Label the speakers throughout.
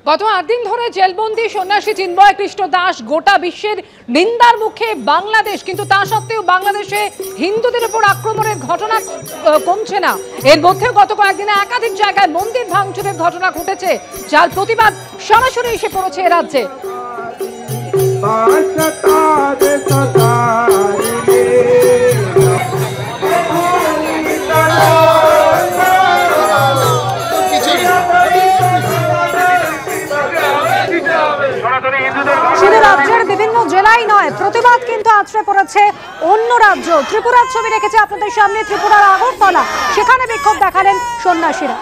Speaker 1: গত 8 দিন ধরে জেলবন্দি সন্ন্যাসী চিন্ময় কৃষ্ণ দাস গোটা বিশ্বের নিন্দার মুখে বাংলাদেশ, কিন্তু তা সত্ত্বেও বাংলাদেশে হিন্দুদের উপর আক্রমণের ঘটনা কমছে না। এর মধ্যেও গত কয়েকদিনে একাধিক জায়গায় মন্দির ভাঙচুরের ঘটনা ঘটেছে, যার প্রতিবাদ সরাসরি এসে পড়েছে এ রাজ্যে। শুধু রাজ্যের বিভিন্ন জেলায় নয়, প্রতিবাদ কিন্তু আছড়ে পড়েছে অন্য রাজ্য। ত্রিপুরার ছবি রেখেছে আপনাদের সামনে, ত্রিপুরার আগরতলা, সেখানে বিক্ষোভ দেখালেন সন্ন্যাসীরা।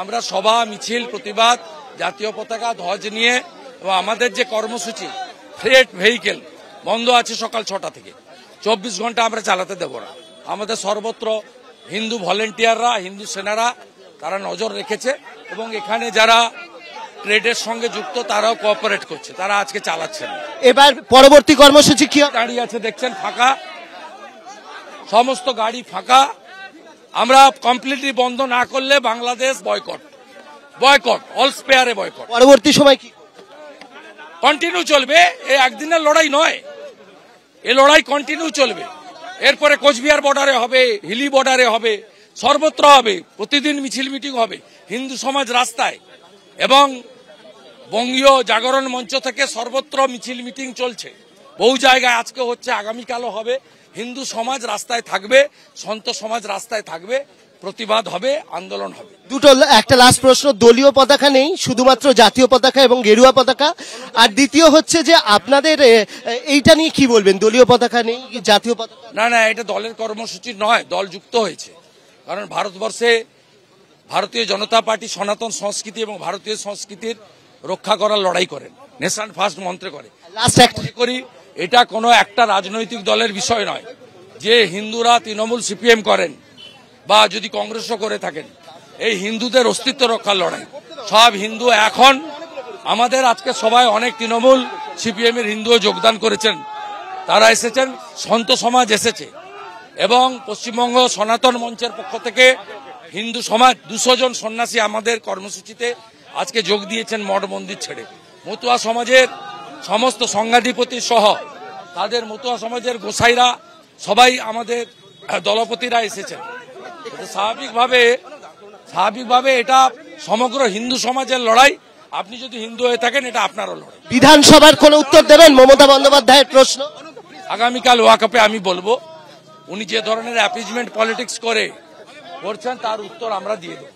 Speaker 2: আমরা সভা মিছিল প্রতিবাদ জাতীয় পতাকা ধ্বজ নিয়ে এবং আমাদের যে কর্মসূচি ফ্রেট ভেহিকেল বন্ধ আছে সকাল 6টা থেকে 24 ঘন্টা আমরা চালাতে দেব না। আমাদের সর্বত্র হিন্দু ভলেন্টিয়াররা, হিন্দু সেনারা তারা নজর রেখেছে এবং এখানে যারা ট্রেডের সঙ্গে যুক্ত তারাও কোঅপারেট করছে, তারা আজকে চালাচ্ছেন।
Speaker 3: এবার পরবর্তী কর্মসূচি কি
Speaker 2: দাঁড়িয়ে আছে দেখছেন, ফাঁকা, সমস্ত গাড়ি ফাঁকা। আমরা কমপ্লিটলি বন্ধ না করলে বাংলাদেশ বয়কট, অল স্পেয়ারে বয়কট।
Speaker 3: পরবর্তী সময় কি
Speaker 2: কন্টিনিউ চলবে, এই একদিনের লড়াই নয়, এই লড়াই কন্টিনিউ চলবে। এরপরে কোচবিহার বর্ডারে হবে, হিলি বর্ডারে হবে, সর্বত্র হবে, প্রতিদিন মিছিল মিটিং হবে, হিন্দু সমাজ রাস্তায় এবং বঙ্গীয় জাগরণ মঞ্চ থেকে সর্বত্র মিছিল মিটিং চলছে। বহু জায়গায় আজকে হচ্ছে, আগামীকালও হবে। হিন্দু সমাজ রাস্তায় থাকবে, সন্ত সমাজ রাস্তায় থাকবে, প্রতিবাদ হবে, আন্দোলন হবে।
Speaker 3: দুটো, একটা লাস্ট প্রশ্ন, দলীয় পতাকা নেই, শুধুমাত্র জাতীয় পতাকা এবং গেরুয়া পতাকা। আর দ্বিতীয় হচ্ছে যে আপনাদের এইটা নিয়ে কি বলবেন, দলীয় পতাকা নেই, জাতীয় পতাকা?
Speaker 2: না, এটা দলের কর্মসূচি নয়, দল যুক্ত হয়েছে। কারণ ভারতবর্ষে ভারতীয় জনতা পার্টি সনাতন সংস্কৃতি এবং ভারতীয় সংস্কৃতির রক্ষা করার লড়াই করেন, নেশন ফার্স্ট মন্ত্রে করে। মনে করি এটা কোনো একটা রাজনৈতিক দলের বিষয় নয় যে হিন্দুরা তৃণমূল সিপিএম করেন বা যদি কংগ্রেসও করে থাকেন, এই হিন্দুদের অস্তিত্ব রক্ষার লড়াই। সব হিন্দু এখন আমাদের আজকে সবাই অনেক তৃণমূল সিপিএম এর হিন্দুও যোগদান করেছেন, তারা এসেছেন, সন্ত সমাজ এসেছে এবং পশ্চিমবঙ্গ সনাতন মঞ্চের পক্ষ থেকে হিন্দু সমাজ 200 জন সন্ন্যাসী আমাদের কর্মসূচিতে আজকে যোগ দিয়েছেন মঠ মন্দির ছেড়ে। মতুয়া সমাজের সমস্ত সংঘাধিপতি সহ তাদের মতুয়া সমাজের গোসাইরা সবাই আমাদের দলপতিরা এসেছেন। স্বাভাবিকভাবে এটা সমগ্র হিন্দু সমাজের লড়াই। আপনি যদি হিন্দু হয়ে থাকেন, এটা আপনারও লড়াই।
Speaker 3: বিধানসভার কোন উত্তর দেবেন মমতা বন্দ্যোপাধ্যায়ের প্রশ্ন?
Speaker 2: আগামীকাল ওয়াকআপে আমি বলবো, উনি যে ধরনের অ্যাপিজমেন্ট পলিটিক্স করছেন তার উত্তর আমরা দিয়ে দেব।